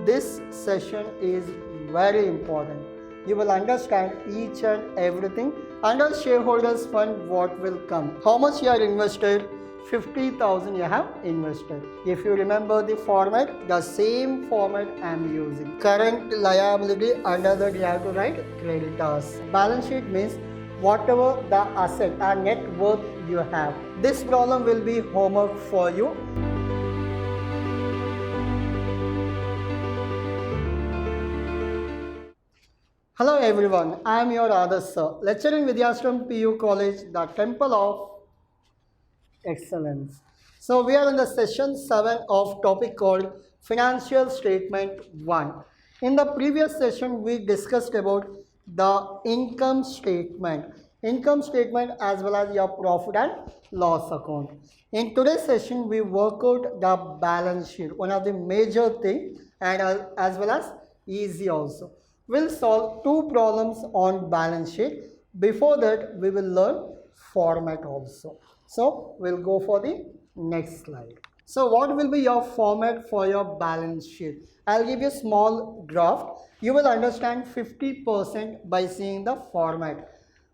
This session is very important. You will understand each and everything. Under shareholders fund, what will come? How much you are invested? 50,000 you have invested. If you remember the format, the same format I am using. Current liability, under that you have to write creditors. Balance sheet means whatever the asset or net worth you have. This problem will be homework for you. Hello everyone, I am your Adarsh sir, lecturer in Vidyashram PU College, the Temple of Excellence. So we are in the session 7 of topic called Financial Statement 1. In the previous session we discussed about the income statement as well as your profit and loss account. In today's session we work out the balance sheet, one of the major thing, and as well as easy also. We'll solve two problems on balance sheet. Before that we will learn format also. So we'll go for the next slide. So what will be your format for your balance sheet? I'll give you a small draft. You will understand 50% by seeing the format.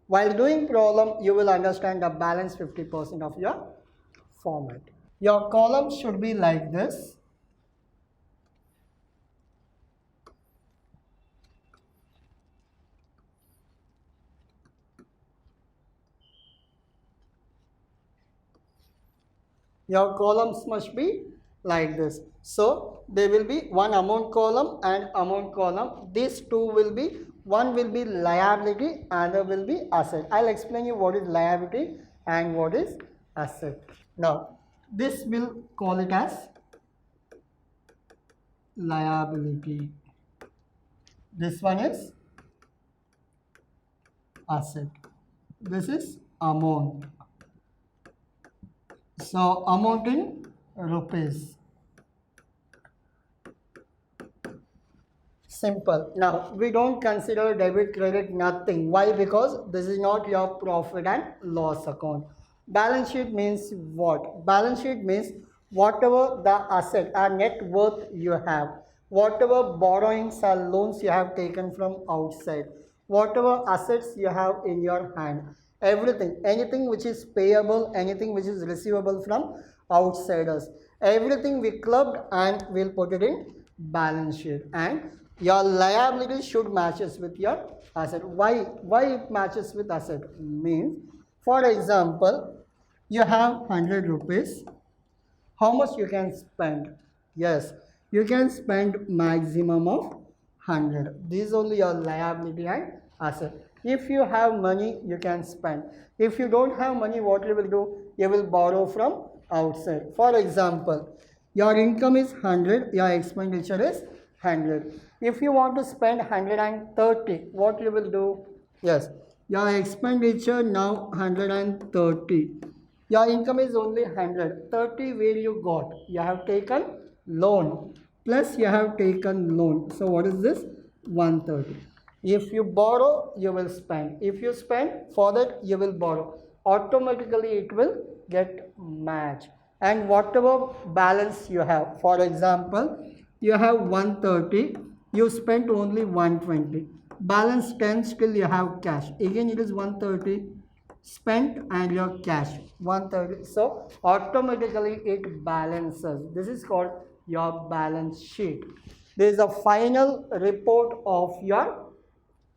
While doing problem, you will understand the balance 50% of your format. Your column should be like this. Your columns must be like this. So there will be one amount column and amount column. These two will be, one will be liability, other will be asset. I'll explain you what is liability and what is asset. Now this will call it as liability. This one is asset. This is amount. So amount in rupees. Simple. Now we don't consider debit, credit, nothing. Why? Because this is not your profit and loss account. Balance sheet means what? Balance sheet means whatever the asset or net worth you have, whatever borrowings or loans you have taken from outside, whatever assets you have in your hand, everything, anything which is payable, anything which is receivable from outsiders, everything we clubbed and we'll put it in balance sheet. And your liability should matches with your asset. Why it matches with asset? Means, for example, you have 100 rupees. How much you can spend? Yes, you can spend maximum of 100. This is only your liability and asset. If you have money, you can spend. If you don't have money, what you will do? You will borrow from outside. For example, your income is 100, your expenditure is 100. If you want to spend 130, what you will do? Yes, your expenditure now 130. Your income is only 100. 30 where you got? You have taken loan. Plus you have taken loan. So what is this? 130. If you borrow, you will spend. If you spend, for that you will borrow. Automatically it will get matched. And whatever balance you have, for example, you have 130, you spent only 120. Balance 10, still you have cash. Again it is 130 spent and your cash 130. So automatically it balances. This is called your balance sheet. This is a final report of your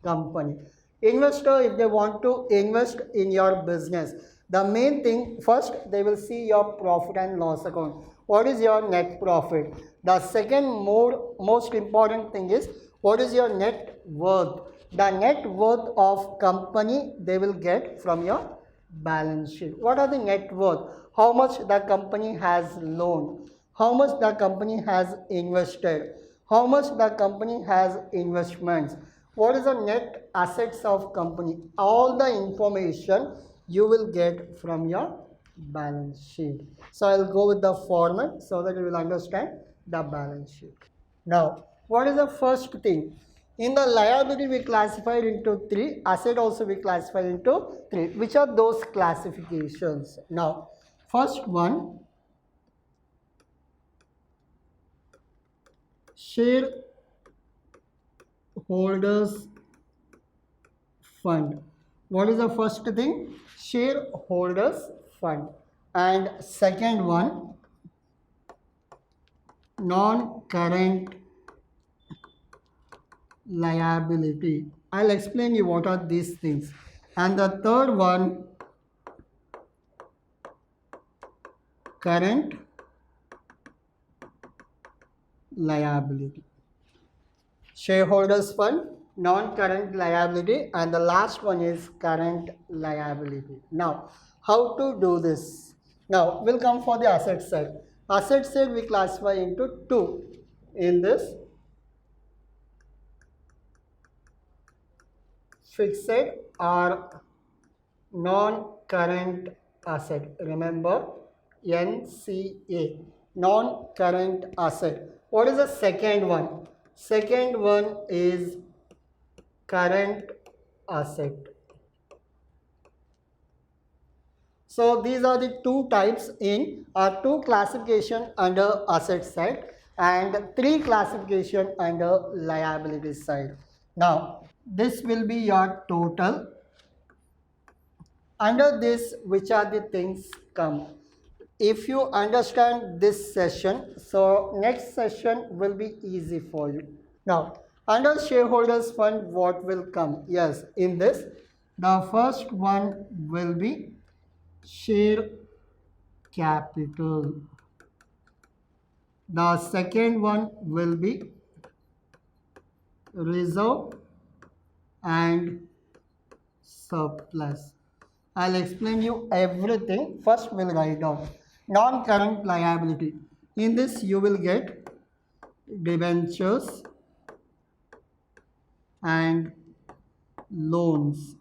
company. Investor, if they want to invest in your business, the main thing, first they will see your profit and loss account. What is your net profit? The second most important thing is what is your net worth? The net worth of company they will get from your balance sheet. What are the net worth? How much the company has loaned? How much the company has invested? How much the company has investments? What is the net assets of company? All the information you will get from your balance sheet. So I'll go with the format so that you will understand the balance sheet. Now, what is the first thing? In the liability we classified into 3, asset also we classified into 3. Which are those classifications? Now, first one, shareholders fund. What is the first thing? Shareholders fund. And second one, non-current liability. I'll explain you what are these things. And the third one, current liability. Shareholders fund, non-current liability, and the last one is current liability. Now, how to do this? Now, we'll come for the asset side. Asset side we classify into two in this: fixed or non-current asset. Remember, NCA, non-current asset. What is the second one? Second one is current asset. So these are the two types in two classification under asset side and three classification under liability side. Now this will be your total. Under this, which are the things come? If you understand this session, so next session will be easy for you. Now, under shareholders fund, what will come? Yes, in this, the first one will be share capital. The second one will be reserve and surplus. I'll explain you everything. First, we'll write down non-current liability. In this, you will get debentures and loans.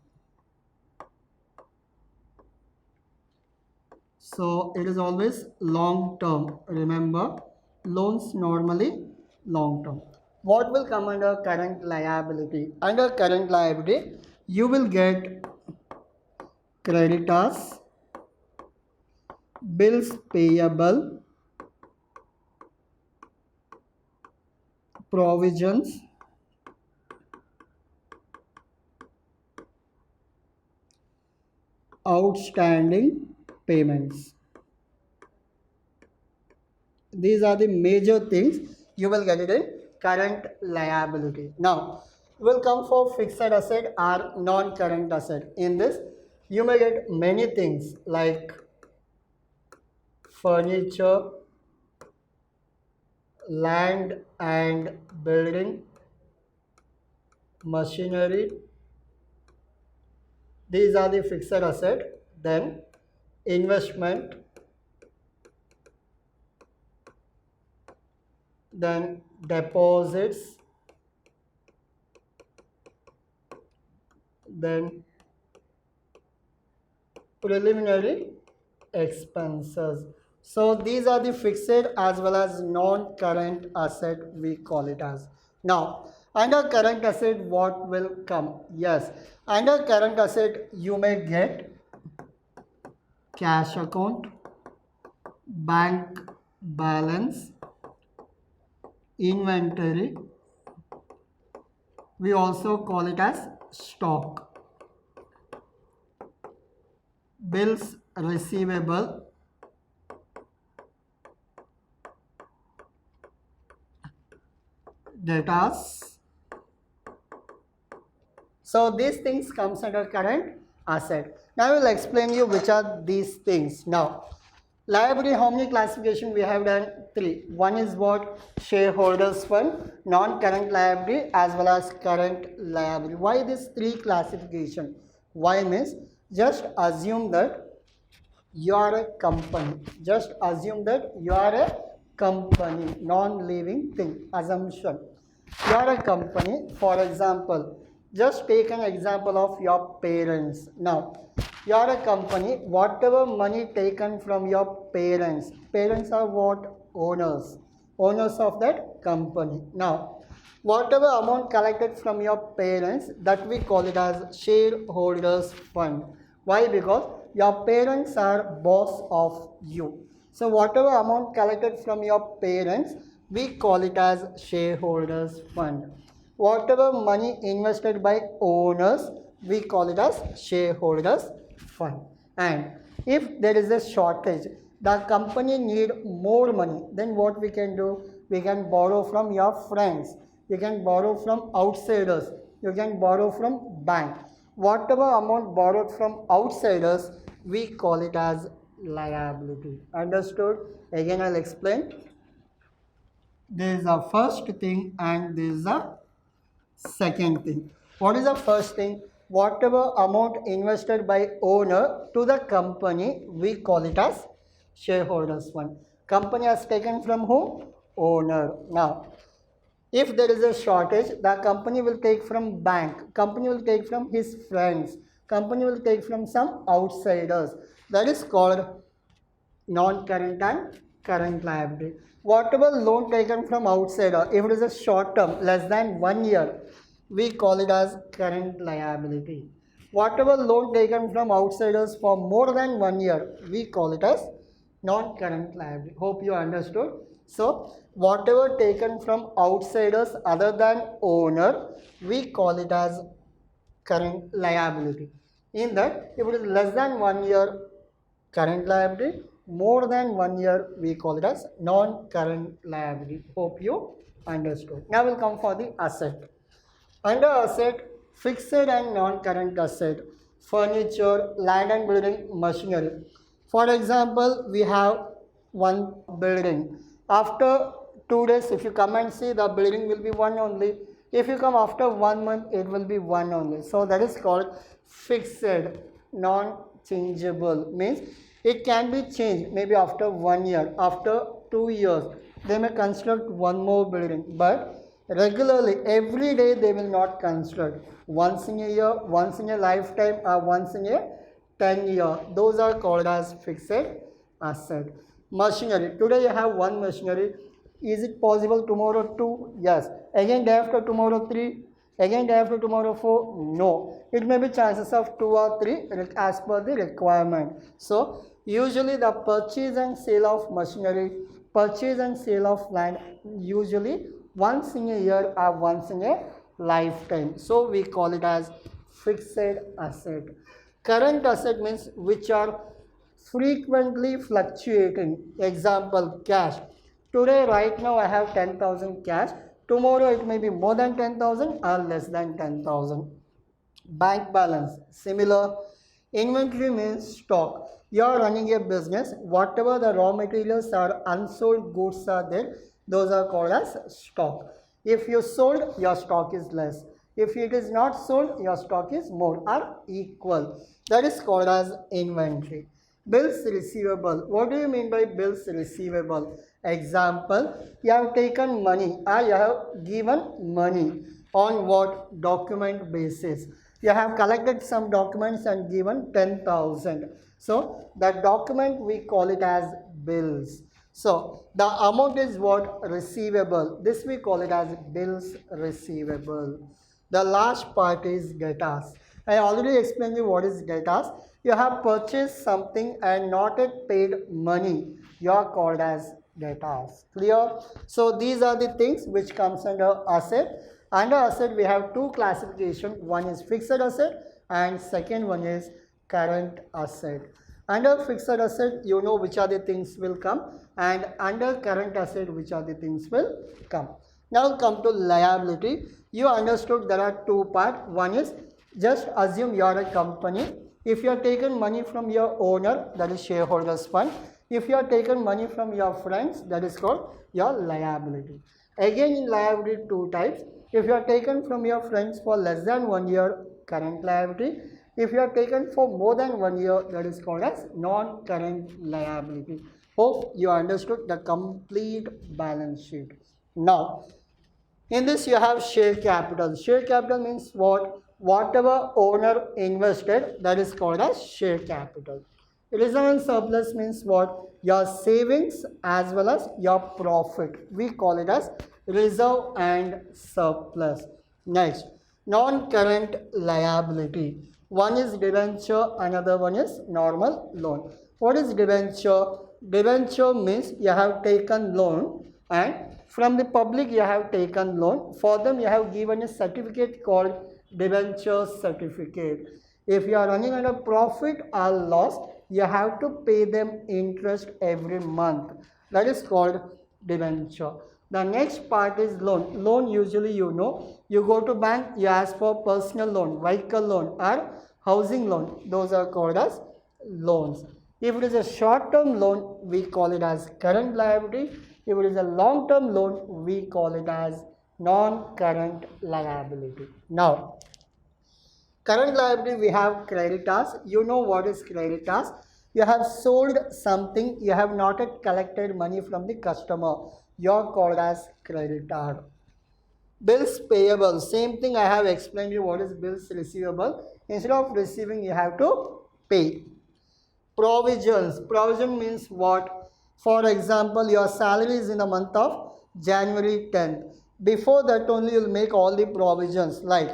So it is always long term. Remember, loans normally long term. What will come under current liability? Under current liability, you will get creditors, bills payable, provisions, outstanding payments. These are the major things you will get it in current liability. Now, we'll come for fixed asset or non-current asset. In this, you may get many things like furniture, land and building, machinery. These are the fixed asset. Then investment, then deposits, then preliminary expenses. So these are the fixed as well as non-current asset, we call it as. Now, under current asset, what will come? Yes, under current asset, you may get cash account, bank balance, inventory. We also call it as stock. Bills receivable, debtors. So these things comes under current asset. Now I will explain you which are these things. Now, liability, how many classification we have done? Three. One is what? Shareholders fund, non-current liability as well as current liability. Why this three classification? Why means just assume that you are a company. Just assume that you are a company, non-living thing. Assumption. You are a company. For example, just take an example of your parents. Now, you are a company. Whatever money taken from your parents, parents are what? Owners. Owners of that company. Now, whatever amount collected from your parents, that we call it as shareholders fund. Why? Because your parents are boss of you. So whatever amount collected from your parents, we call it as shareholders fund. Whatever money invested by owners, we call it as shareholders fund. And if there is a shortage, the company need more money, then what we can do? We can borrow from your friends, you can borrow from outsiders, you can borrow from bank. Whatever amount borrowed from outsiders, we call it as liability. Understood? Again I'll explain. There is a first thing and there is a second thing. What is the first thing? Whatever amount invested by owner to the company, we call it as shareholders fund. Company has taken from whom? Owner. Now, if there is a shortage, the company will take from bank, company will take from his friends, company will take from some outsiders. That is called non-current and current liability. Whatever loan taken from outsider, if it is a short term, less than 1 year, we call it as current liability. Whatever loan taken from outsiders for more than 1 year, we call it as non-current liability. Hope you understood. So, whatever taken from outsiders other than owner, we call it as current liability. In that, if it is less than 1 year, current liability, more than 1 year, we call it as non-current liability. Hope you understood. Now we'll come for the asset. Under asset, fixed and non-current asset, furniture, land and building, machinery. For example, we have one building. After 2 days, if you come and see, the building will be one only. If you come after 1 month, it will be one only. So that is called fixed, non-changeable. Means it can be changed maybe after 1 year, after 2 years. They may construct one more building, but regularly, every day they will not construct. Once in a year, once in a lifetime, or once in a 10 year. Those are called as fixed asset. Machinery. Today you have one machinery. Is it possible tomorrow two? Yes. Again day after tomorrow three. Again day after tomorrow four? No. It may be chances of two or three as per the requirement. So usually the purchase and sale of machinery, purchase and sale of land, usually once in a year or once in a lifetime. So we call it as fixed asset. Current asset means which are frequently fluctuating. Example, cash. Today, right now, I have 10,000 cash. Tomorrow, it may be more than 10,000 or less than 10,000. Bank balance. Similar. Inventory means stock. You are running a business. Whatever the raw materials or unsold goods are there, those are called as stock. If you sold, your stock is less. If it is not sold, your stock is more or equal. That is called as inventory. Bills receivable. What do you mean by bills receivable? Example, you have taken money or you have given money on what document basis? You have collected some documents and given 10,000. So, the document we call it as bills. So, the amount is what? Receivable. This we call it as bills receivable. The last part is debtors. I already explained you what is debtors. You have purchased something and not yet paid money. You are called as debtors. Clear? So these are the things which comes under asset. Under asset we have two classification. One is fixed asset and second one is current asset. Under fixed asset you know which are the things will come, and under current asset which are the things will come. Now come to liability. You understood there are two parts. One is, just assume you are a company. If you are taken money from your owner, that is shareholders fund. If you are taken money from your friends, that is called your liability. Again in liability two types. If you are taken from your friends for less than 1 year, current liability. If you are taken for more than 1 year, that is called as non-current liability. Hope you understood the complete balance sheet. Now, in this you have share capital. Share capital means what? Whatever owner invested, that is called as share capital. Reserve and surplus means what? Your savings as well as your profit. We call it as reserve and surplus. Next, non-current liability. One is debenture, another one is normal loan. What is debenture? Debenture means you have taken loan and From the public you have taken loan. For them you have given a certificate called debenture certificate. If you are running on a profit or loss, you have to pay them interest every month. That is called debenture. The next part is loan. Loan usually you go to bank, you ask for personal loan, vehicle loan or housing loan. Those are called as loans. If it is a short-term loan, we call it as current liability. If it is a long-term loan, we call it as non-current liability. Now, current liability, we have creditors. You know what is creditors? You have sold something, you have not yet collected money from the customer. You are called as creditor. Bills payable, same thing I have explained you what is bills receivable. Instead of receiving, you have to pay. Provisions, provision means what? For example, your salary is in the month of January 10th. Before that only you will make all the provisions, like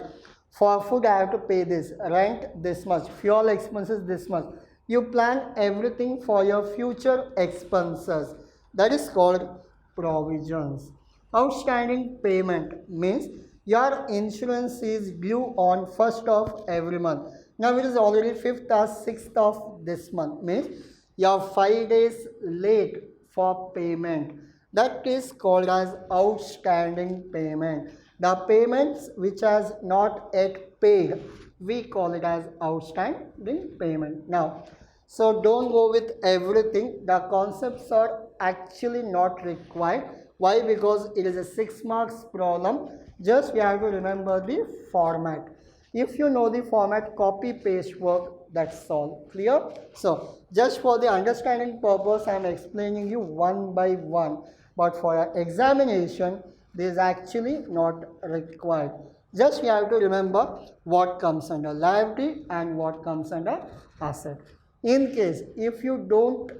for food I have to pay this, rent this much, fuel expenses this much. You plan everything for your future expenses. That is called provisions. Outstanding payment means your insurance is due on 1st of every month. Now it is already 5th or 6th of this month, means you are 5 days late for payment. That is called as outstanding payment. The payments which has not yet paid, we call it as outstanding payment. Now, so don't go with everything. The concepts are actually not required. Why? Because it is a 6 marks problem. Just you have to remember the format. If you know the format, copy paste work, that's all. Clear? So just for the understanding purpose, I am explaining you one by one. But for your examination, this is actually not required. Just you have to remember what comes under liability and what comes under asset. In case if you don't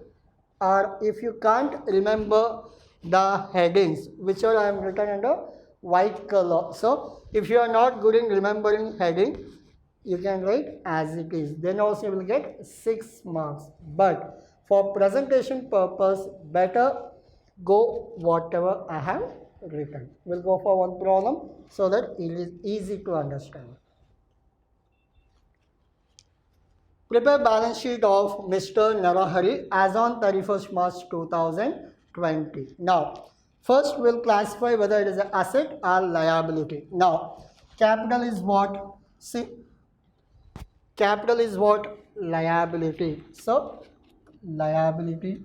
or if you can't remember the headings, which are I am written under white color. So if you are not good in remembering heading, you can write as it is. Then also you will get 6 marks. But for presentation purpose, better go whatever I have written. We'll go for one problem so that it is easy to understand. Prepare balance sheet of Mr. Narahari as on 31st March 2020. Now, first we'll classify whether it is an asset or liability. Now, capital is what? See, capital is what? Liability. So, liability.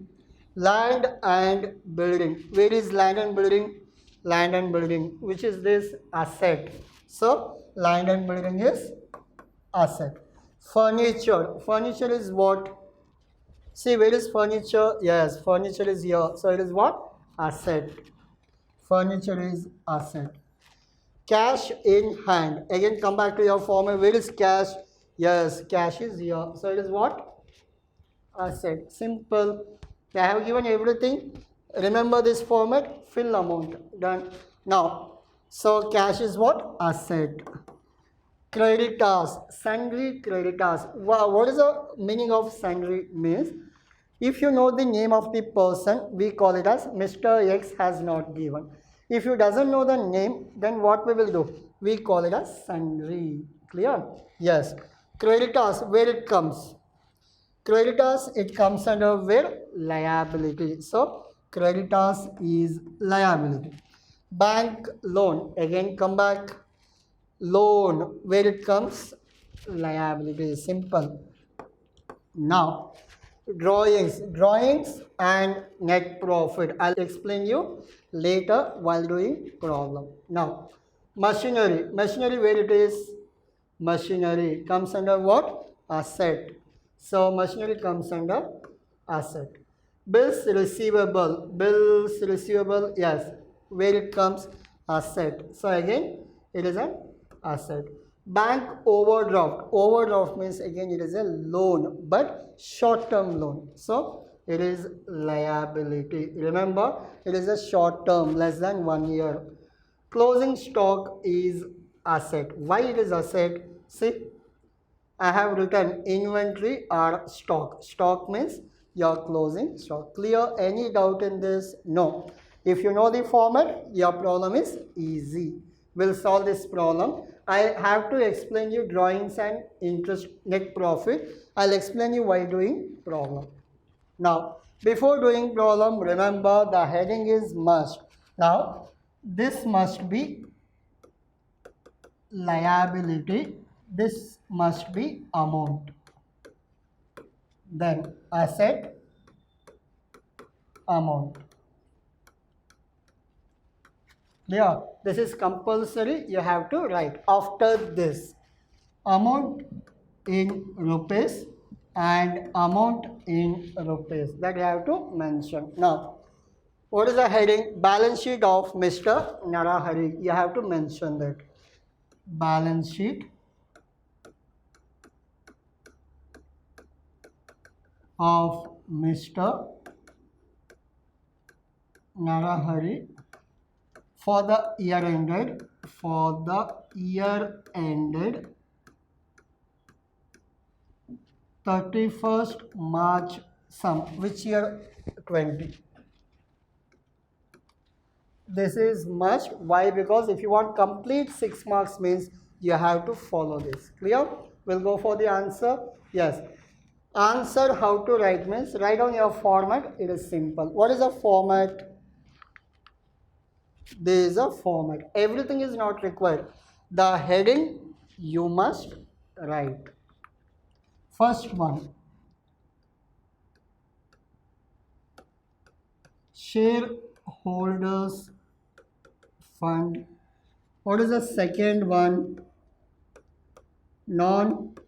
Land and building. Where is land and building? Land and building. Which is this? Asset. So, land and building is asset. Furniture. Furniture is what? See, where is furniture? Yes, furniture is here. So it is what? Asset. Furniture is asset. Cash in hand. Again, come back to your format. Where is cash? Yes, cash is here. So it is what? Asset. Simple. I have given everything. Remember this format. Fill amount. Done. Now, so cash is what? Asset. Creditors, sundry creditors. Wow, what is the meaning of sundry means? If you know the name of the person, we call it as Mr. X has not given. If you doesn't know the name, then what we will do? We call it as sundry. Clear? Yes. Creditors, where it comes? Creditors, it comes under where? Liability. So, creditors is liability. Bank loan, again come back. Loan, where it comes? Liability. Simple. Now, drawings and net profit. I'll explain you later while doing problem. Now, machinery. Machinery, where it is? Machinery comes under what? Asset. So, machinery comes under asset. Bills receivable. Bills receivable, yes. Where it comes? Asset. So, again, it is an asset. Bank overdraft. Overdraft means again it is a loan, but short-term loan. So it is liability. Remember, it is a short-term, less than 1 year. Closing stock is asset. Why it is asset? See, I have written inventory or stock. Stock means your closing stock. Clear? Any doubt in this? No. If you know the format, your problem is easy. We'll solve this problem. I have to explain you drawings and interest net profit. I'll explain you while doing problem. Now, before doing problem, remember the heading is must. Now, this must be liability. This must be amount. Then asset, amount. Yeah, this is compulsory. You have to write after this amount in rupees and amount in rupees, that you have to mention. Now, what is the heading? Balance sheet of Mr. Narahari. You have to mention that. Balance sheet of Mr. Narahari for the year ended 31st March sum, which year? 20. This is must. Why? Because if you want complete 6 marks means you have to follow this. Clear? We'll go for the answer. Yes. Answer how to write means write down your format. It is simple. What is a format? There is a format. Everything is not required. The heading you must write. First one, shareholders fund. What is the second one? Non-current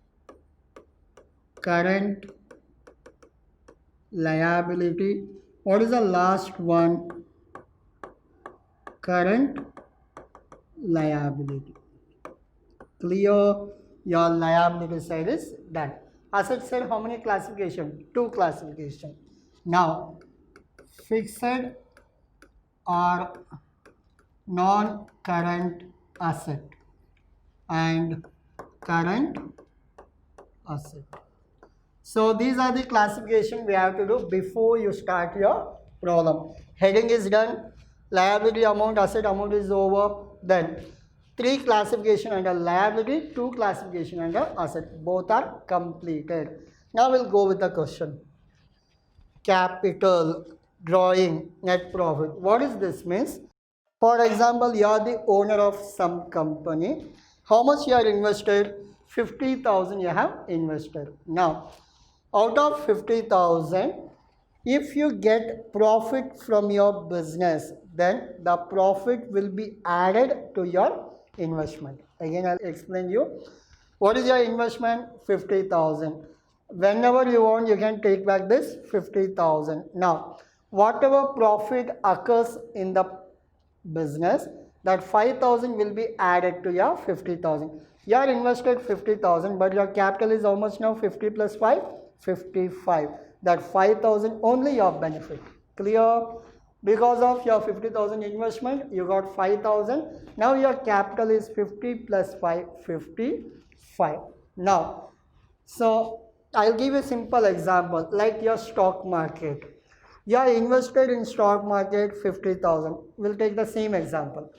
liability. What is the last one? Current liability. Clear? Your liability side is done. Asset side, how many classification? 2 classification. Now, fixed or non-current asset and current asset. So these are the classification we have to do before you start your problem. Heading is done. Liability amount, asset amount is over. Then 3 classification under liability, 2 classification under asset. Both are completed. Now we'll go with the question. Capital, drawing, net profit. What is this means? For example, you are the owner of some company. How much you are invested? 50,000 you have invested. Now, out of 50,000, if you get profit from your business, then the profit will be added to your investment. Again, I'll explain you. What is your investment? 50,000. Whenever you want, you can take back this 50,000. Now, whatever profit occurs in the business, that 5,000 will be added to your 50,000. You are invested 50,000, but your capital is how much now? 50 plus 5? 55. That 5,000 only your benefit. Clear? Because of your 50,000 investment, you got 5,000. Now your capital is 50 plus 5, 55. Now, so I'll give a simple example, like your stock market. You are invested in stock market 50,000. We'll take the same example.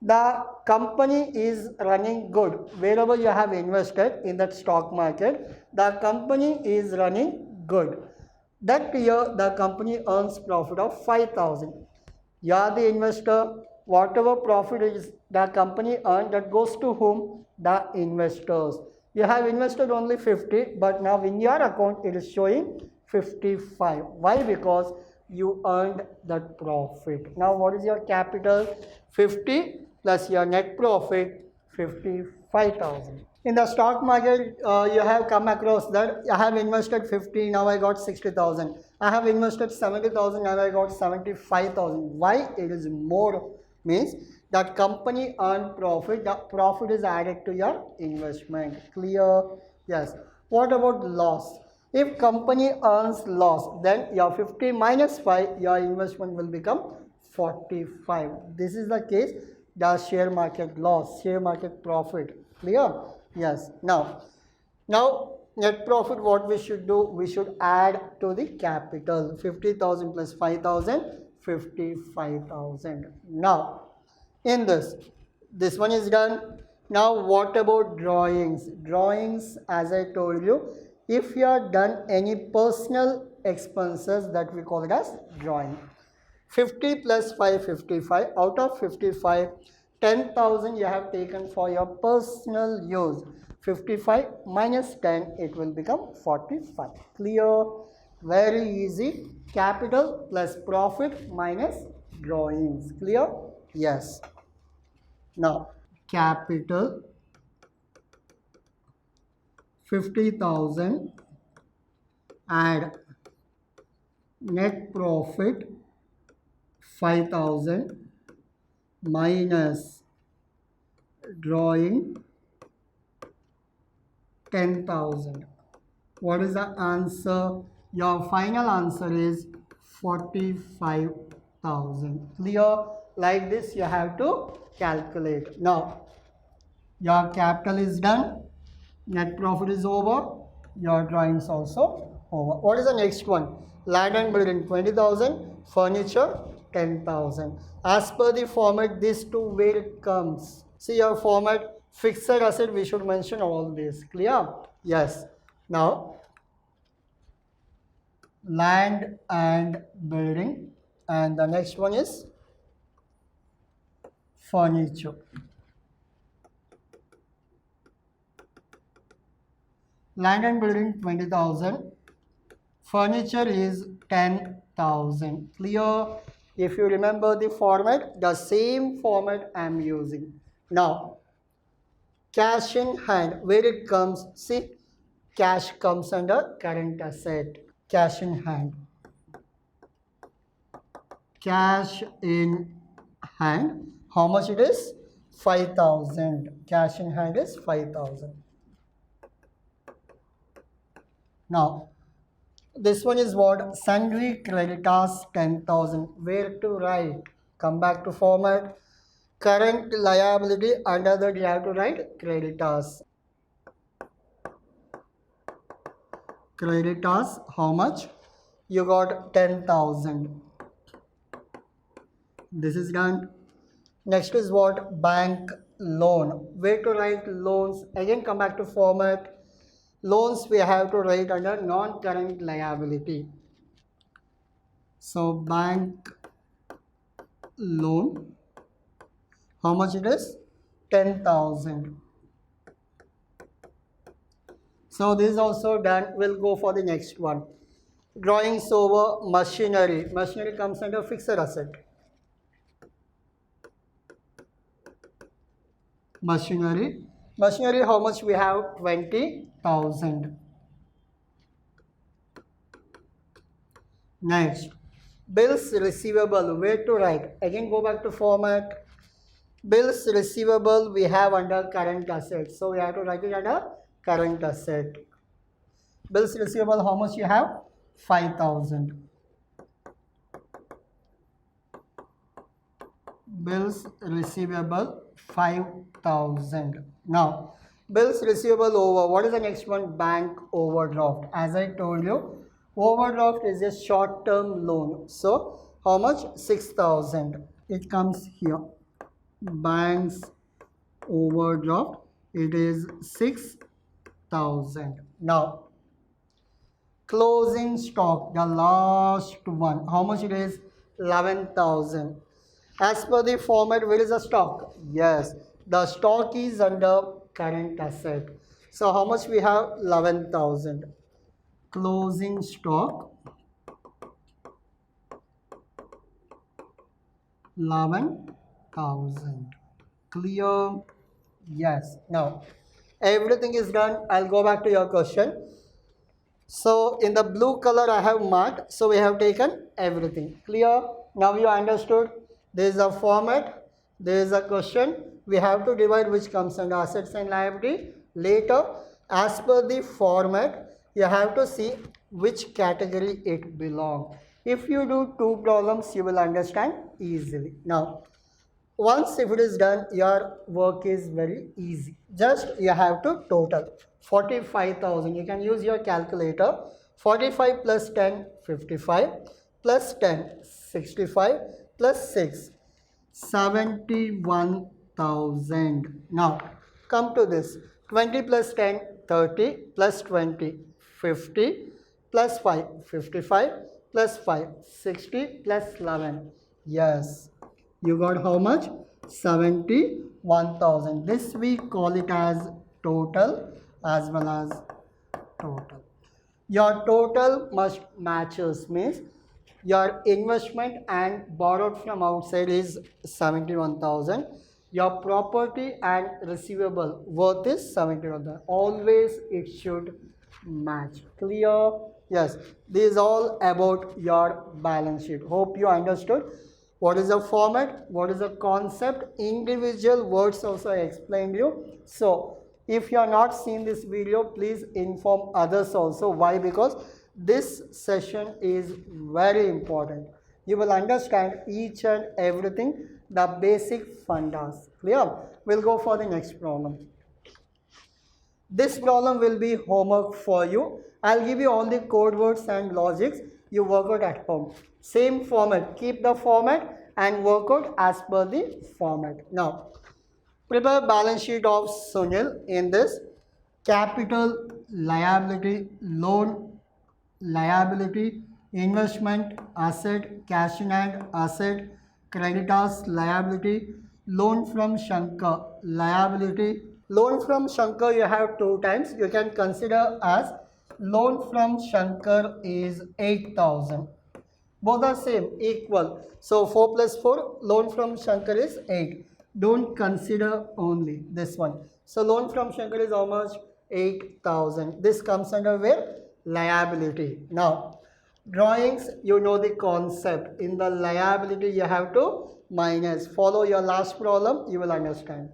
The company is running good. Wherever you have invested in that stock market, the company is running good. That year, the company earns profit of 5,000. You are the investor. Whatever profit is the company earned, that goes to whom? The investors. You have invested only 50, but now in your account, it is showing 55. Why? Because you earned that profit. Now, what is your capital? 50 plus your net profit, 55,000. In the stock market, you have come across that I have invested 50, now I got 60,000. I have invested 70,000, now I got 75,000. Why it is more? Means that company earned profit, the profit is added to your investment. Clear? Yes. What about loss? If company earns loss, then your 50 minus 5, your investment will become 45. This is the case, the share market loss, share market profit. Clear? Yes. Now net profit, what we should do? We should add to the capital. 50,000 plus 5,000, 55,000. Now, in this one is done. Now, what about drawings? Drawings, as I told you, if you are done any personal expenses, that we call it as drawing. 50 plus 5, 55. Out of 55, 10,000 you have taken for your personal use. 55 minus 10, it will become 45. Clear? Very easy. Capital plus profit minus drawings. Clear? Yes. Now, capital 50,000, add net profit 5,000 minus drawing 10,000. What is the answer? Your final answer is 45,000. Clear? Like this you have to calculate. Now, your capital is done, net profit is over, your drawings also over. What is the next one? Land and building 20,000, furniture 10,000. As per the format, this two where it comes. See your format, fixed asset, we should mention all this. Clear? Yes. Now, land and building, and the next one is furniture. Land and building 20,000, furniture is 10,000. Clear? If you remember the format, the same format I am using. Now, cash in hand, where it comes, see, cash comes under current asset. Cash in hand. Cash in hand, how much it is? 5,000. Cash in hand is 5,000. Now, this one is what? Sundry creditors 10,000. Where to write? Come back to format. Current liability, under that you have to write creditors. Creditors, how much? You got 10,000. This is done. Next is what? Bank loan. Where to write loans? Again come back to format. Loans we have to write under non-current liability. So bank loan, how much it is? 10,000. So this is also done. We'll go for the next one. Drawings over machinery. Machinery comes under fixed asset. Machinery. Machinery, how much we have? 20,000. Next, bills receivable. Where to write? Again go back to format. Bills receivable we have under current asset. So we have to write it under current asset. Bills receivable, how much you have? 5,000. Bills receivable 5,000. Now, bills receivable over. What is the next one? Bank overdraft. As I told you, overdraft is a short-term loan. So, how much? 6,000. It comes here. Bank's overdraft, it is 6,000. Now, closing stock, the last one, how much it is? 11,000. As per the format, where is the stock? Yes, the stock is under current asset. So how much we have? 11,000. Closing stock 11,000. Clear? Yes. Now everything is done. I'll go back to your question. So in the blue color I have marked. So we have taken everything. Clear? Now you understood. There is a format. There is a question. We have to divide which comes under assets and liability. Later, as per the format, you have to see which category it belongs. If you do two problems, you will understand easily. Now, once if it is done, your work is very easy. Just you have to total 45,000. You can use your calculator. 45 plus 10, 55 plus 10, 65 plus 6, 71,000. Now come to this, 20 plus 10, 30 plus 20, 50 plus 5, 55 plus 5, 60 plus 11. Yes, you got how much? 71,000. This we call it as total as well as total. Your total must matches, means your investment and borrowed from outside is 71,000. Your property and receivable worth is 71,000. Always it should match. Clear? Yes. This is all about your balance sheet. Hope you understood. What is the format? What is the concept? Individual words also I explained you. So if you are not seen this video, please inform others also. Why? Because this session is very important. You will understand each and everything, the basic fundas. Clear? We'll go for the next problem. This problem will be homework for you. I'll give you all the code words and logics. You work out at home. Same format. Keep the format and work out as per the format. Now, prepare balance sheet of Sunil in this capital, liability, loan, liability, investment, asset, cash in hand, asset, creditors, liability, loan from Shankar, liability. Loan from Shankar you have two times. You can consider as loan from Shankar is 8,000. Both are same, equal. So 4 plus 4, loan from Shankar is 8. Don't consider only this one. So loan from Shankar is how much? 8,000. This comes under where? Liability. Now, drawings, you know the concept. In the liability, you have to minus. Follow your last problem, you will understand.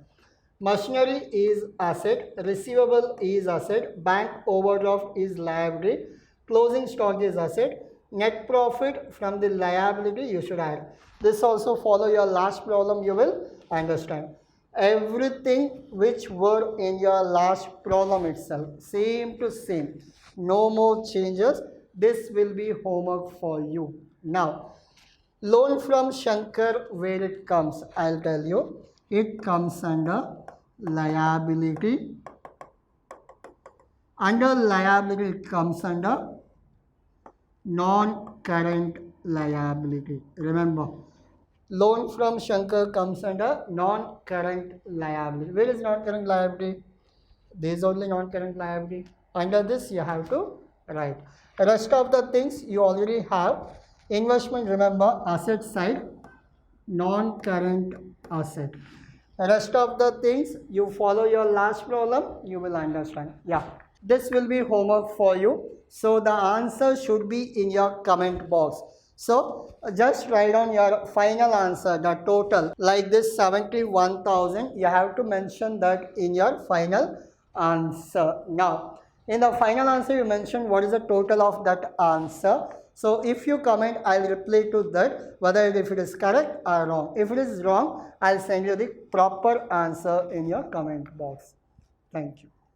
Machinery is asset, receivable is asset, bank overdraft is liability, closing stock is asset, net profit from the liability you should add. This also follow your last problem, you will understand. Everything which were in your last problem itself, same to same, no more changes. This will be homework for you. Now, loan from Shankar, where it comes, I'll tell you. It comes under liability. Under liability, it comes under non-current liability. Remember, loan from Shankar comes under non-current liability. Where is non-current liability? There is only non-current liability. Under this, you have to write. The rest of the things you already have. Investment, remember, asset side, non-current asset. The rest of the things, you follow your last problem, you will understand. Yeah, this will be homework for you. So the answer should be in your comment box. So just write down your final answer, the total, like this 71,000. You have to mention that in your final answer. Now, in the final answer, you mention what is the total of that answer. So if you comment, I'll reply to that whether if it is correct or wrong. If it is wrong, I'll send you the proper answer in your comment box. Thank you.